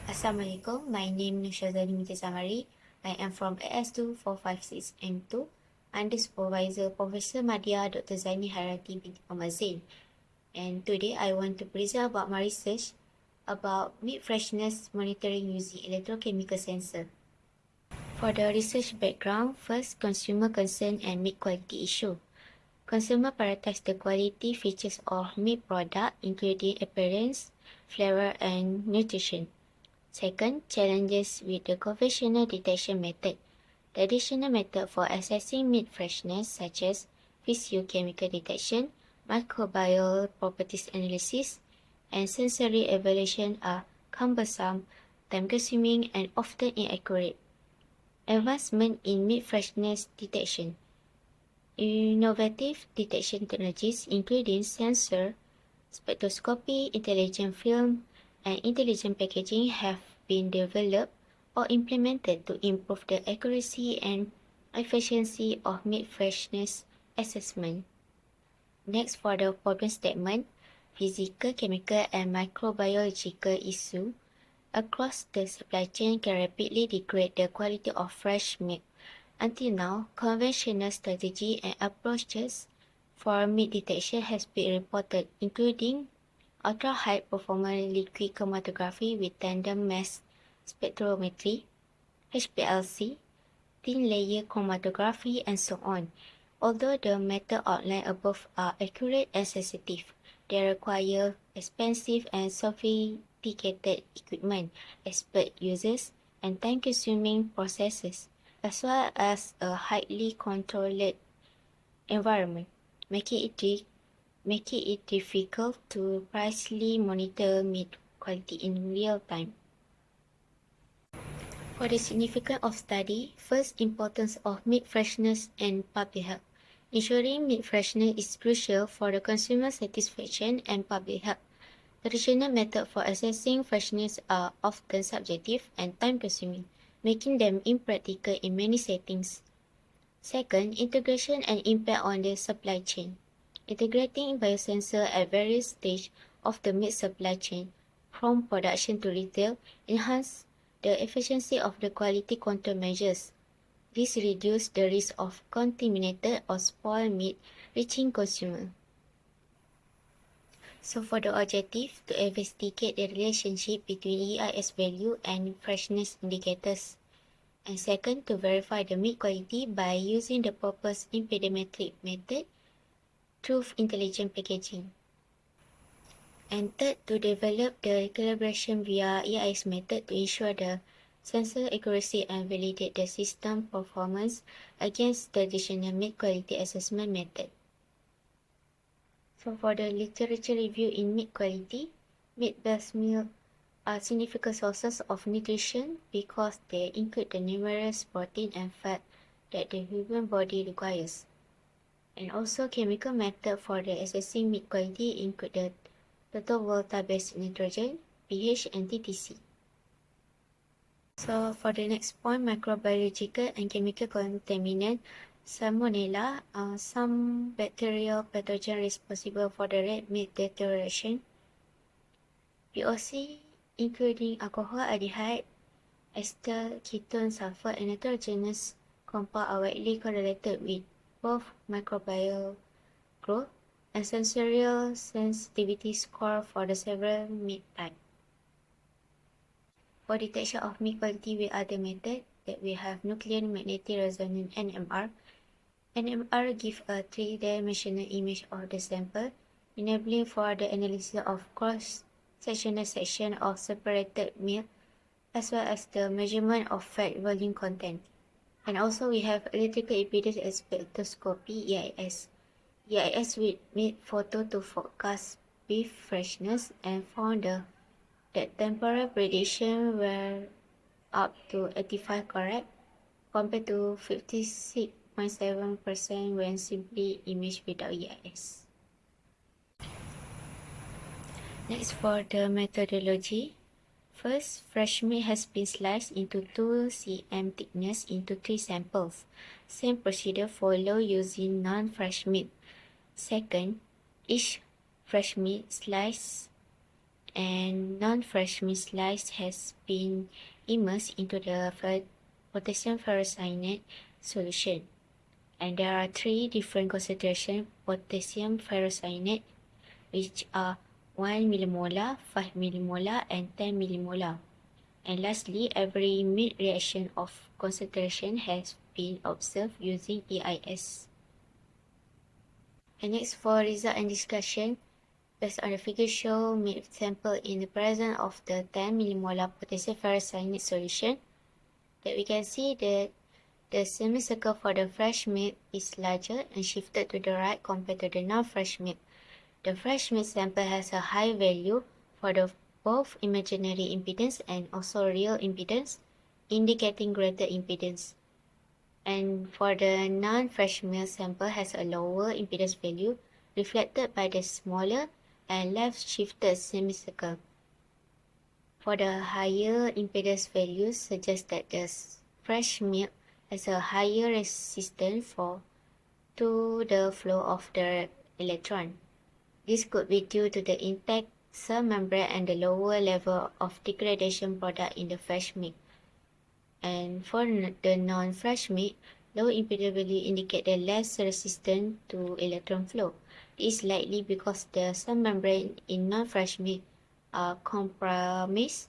Assalamualaikum, my name is Shazali Samari. I am from AS24568M2. I'm the supervisor, Professor Madya Dr. Zaini Harati binti Amazin. And today I want to present about my research about meat freshness monitoring using electrochemical sensor. For the research background, first, consumer concern and meat quality issue. Consumer prioritize the quality features of meat product, including appearance, flavor, and nutrition. Second, challenges with the conventional detection method. Traditional method for assessing meat freshness, such as physiochemical detection, microbial properties analysis, and sensory evaluation, are cumbersome, time-consuming, and often inaccurate. Advancement in meat freshness detection. Innovative detection technologies, including sensor, spectroscopy, intelligent film, and intelligent packaging, have been developed or implemented to improve the accuracy and efficiency of meat freshness assessment. Next, for the problem statement, physical, chemical, and microbiological issues across the supply chain can rapidly degrade the quality of fresh meat. Until now, conventional strategy and approaches for meat detection has been reported, including ultra-high performance liquid chromatography with tandem mass spectrometry, HPLC, thin layer chromatography, and so on. Although the methods outlined above are accurate and sensitive, they require expensive and sophisticated equipment, expert users, and time-consuming processes, as well as a highly controlled environment, making it difficult to precisely monitor meat quality in real time. For the significance of study, first, importance of meat freshness and public health. Ensuring meat freshness is crucial for the consumer satisfaction and public health. Traditional methods for assessing freshness are often subjective and time-consuming, making them impractical in many settings. Second, integration and impact on the supply chain. Integrating biosensor at various stages of the meat supply chain, from production to retail, enhance the efficiency of the quality control measures. This reduces the risk of contaminated or spoiled meat reaching consumer. So for the objective, to investigate the relationship between EIS value and freshness indicators. And second, to verify the meat quality by using the purpose impediometric method through intelligent packaging. And third, to develop the calibration via EIS method to ensure the sensor accuracy and validate the system performance against the traditional meat quality assessment method. So for the literature review in meat quality, meat-based meals are significant sources of nutrition because they include the numerous protein and fat that the human body requires. And also chemical method for the assessing meat quality include the total volatile-based nitrogen, pH, and TTC. So for the next point, microbiological and chemical contaminant, Salmonella, some bacterial pathogen responsible for the red meat deterioration. VOC, including alcohol, aldehyde, ester, ketone, sulfur, and nitrogenous compound are widely correlated with both microbial growth and sensorial sensitivity score for the several meat types. For detection of meat quality with other methods, that we have nuclear magnetic resonance NMR. NMR gives a three-dimensional image of the sample, enabling for the analysis of cross-sectional section of separated meat, as well as the measurement of fat volume content. And also we have electrical impedance spectroscopy (EIS). EIS with meat photo to forecast beef freshness and found that temporal prediction were up to 85 correct, compared to 56.7% when simply imaged without EIS. Next, for the methodology. First, fresh meat has been sliced into 2 cm thickness into 3 samples. Same procedure followed using non-fresh meat. Second, each fresh meat sliced and non-fresh meat slice has been immersed into the potassium ferrocyanate solution. And there are 3 different concentrations potassium ferrocyanate, which are 1 millimolar, 5 millimolar, and 10 millimolar. And lastly, every meat reaction of concentration has been observed using EIS. And next, for result and discussion, based on the figure show meat sample in the presence of the 10 millimolar potassium ferrocyanate solution, that we can see that the semicircle for the fresh meat is larger and shifted to the right compared to the non-fresh meat. The fresh meat sample has a high value for the both imaginary impedance and also real impedance, indicating greater impedance. And for the non-fresh meat sample has a lower impedance value, reflected by the smaller and left shifted semicircle. For the higher impedance values suggest that the fresh milk has a higher resistance to the flow of the electron. This could be due to the intact cell membrane and the lower level of degradation product in the fresh milk. And for the non-fresh milk, low impedance value indicate the less resistant to electron flow. This is likely because the cell membrane in non-fresh milk are compromised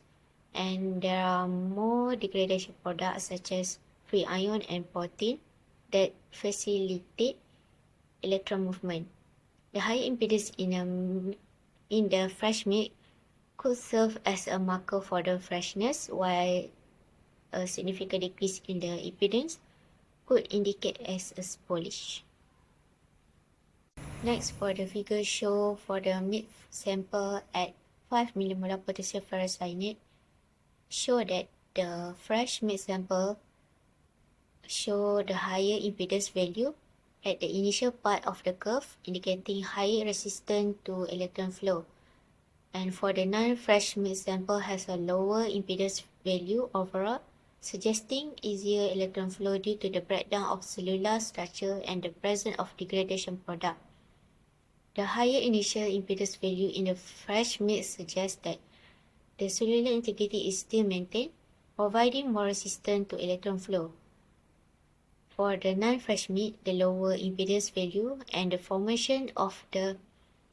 and there are more degradation products such as free ion and protein that facilitate electron movement. The high impedance in the fresh milk could serve as a marker for the freshness, while a significant decrease in the impedance could indicate as a spoilage. Next, for the figure show for the meat sample at 5 millimolar potassium ferrocyanate, show that the fresh meat sample show the higher impedance value at the initial part of the curve, indicating higher resistance to electron flow. And for the non-fresh meat sample has a lower impedance value overall, suggesting easier electron flow due to the breakdown of cellular structure and the presence of degradation product. The higher initial impedance value in the fresh meat suggests that the cellular integrity is still maintained, providing more resistance to electron flow. For the non-fresh meat, the lower impedance value and the formation of the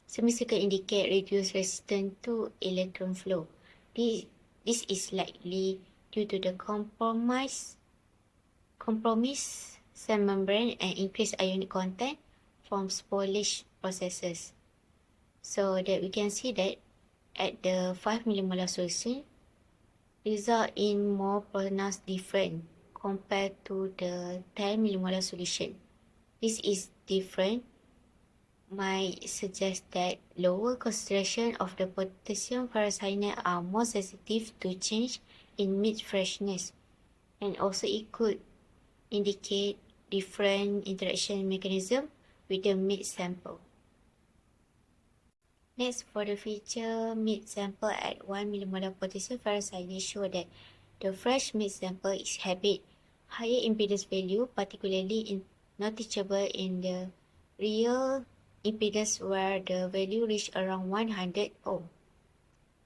semicircle indicate reduced resistance to electron flow. This is likely due to the compromised cell membrane and increased ionic content from spoilage processes. So that we can see that at the 5 millimolar solution result in more pronounced difference compared to the 10 millimolar solution. This is different might suggest that lower concentration of the potassium ferrocyanate are more sensitive to change in meat freshness, and also it could indicate different interaction mechanism with the meat sample. Next, for the feature meat sample at 1 millimolar potassium ferrocyanate show that the fresh meat sample exhibit higher impedance value, particularly noticeable in the real impedance where the value reached around 100 ohm.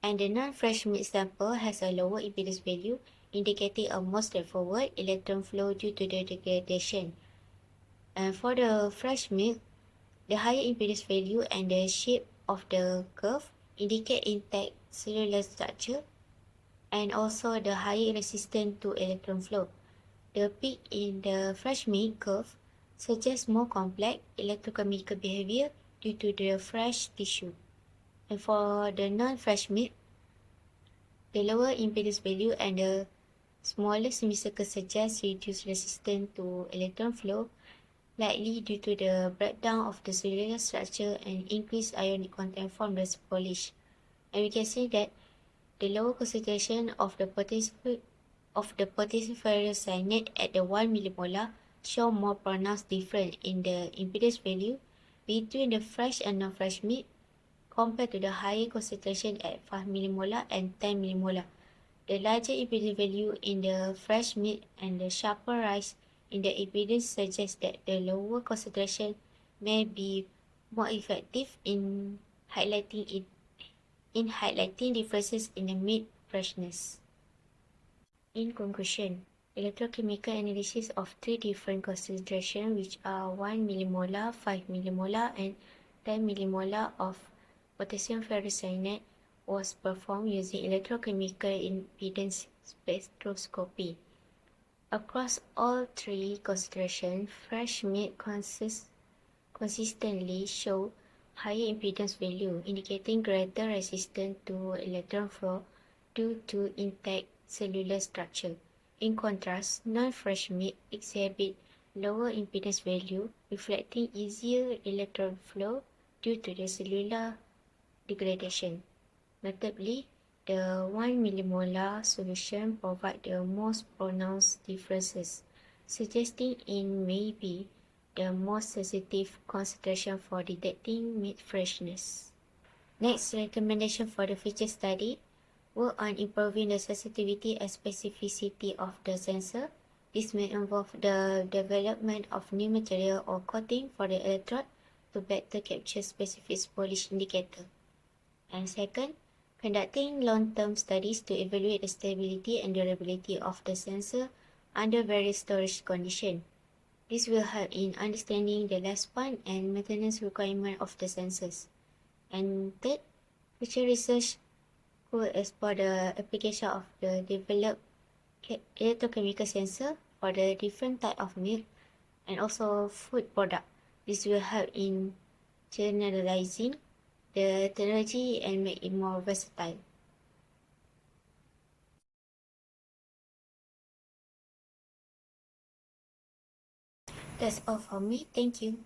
And the non-fresh meat sample has a lower impedance value, indicating a more straightforward electron flow due to the degradation. And for the fresh meat, the higher impedance value and the shape of the curve indicate intact cellular structure and also the higher resistance to electron flow. The peak in the fresh meat curve suggests more complex electrochemical behavior due to the fresh tissue. And for the non-fresh meat, the lower impedance value and the smaller semicircle suggest reduced resistance to electron flow, likely due to the breakdown of the cellular structure and increased ionic content from the spoilage. And we can see that the lower concentration of the potassium ferrocyanate at the 1 millimolar show more pronounced difference in the impedance value between the fresh and non-fresh meat compared to the higher concentration at 5 millimolar and 10 millimolar. The larger impedance value in the fresh meat and the sharper rise in the impedance suggests that the lower concentration may be more effective in highlighting in highlighting differences in the milk freshness. In conclusion, electrochemical analysis of three different concentrations which are 1 millimolar, 5 millimolar and 10 millimolar of potassium ferrocyanate was performed using electrochemical impedance spectroscopy. Across all three concentrations, fresh milk consistently show higher impedance value, indicating greater resistance to electron flow due to intact cellular structure. In contrast, non-fresh milk exhibit lower impedance value, reflecting easier electron flow due to the cellular degradation. Notably, the 1 millimolar solution provides the most pronounced differences, suggesting it may be the most sensitive concentration for detecting milk freshness. Next recommendation for the future study: work on improving the sensitivity and specificity of the sensor. This may involve the development of new material or coating for the electrode to better capture specific polish indicator. And second, conducting long-term studies to evaluate the stability and durability of the sensor under various storage conditions. This will help in understanding the lifespan and maintenance requirement of the sensors. And third, future research could explore the application of the developed electrochemical sensor for the different type of milk and also food product. This will help in generalizing the technology and make it more versatile. That's all for me. Thank you.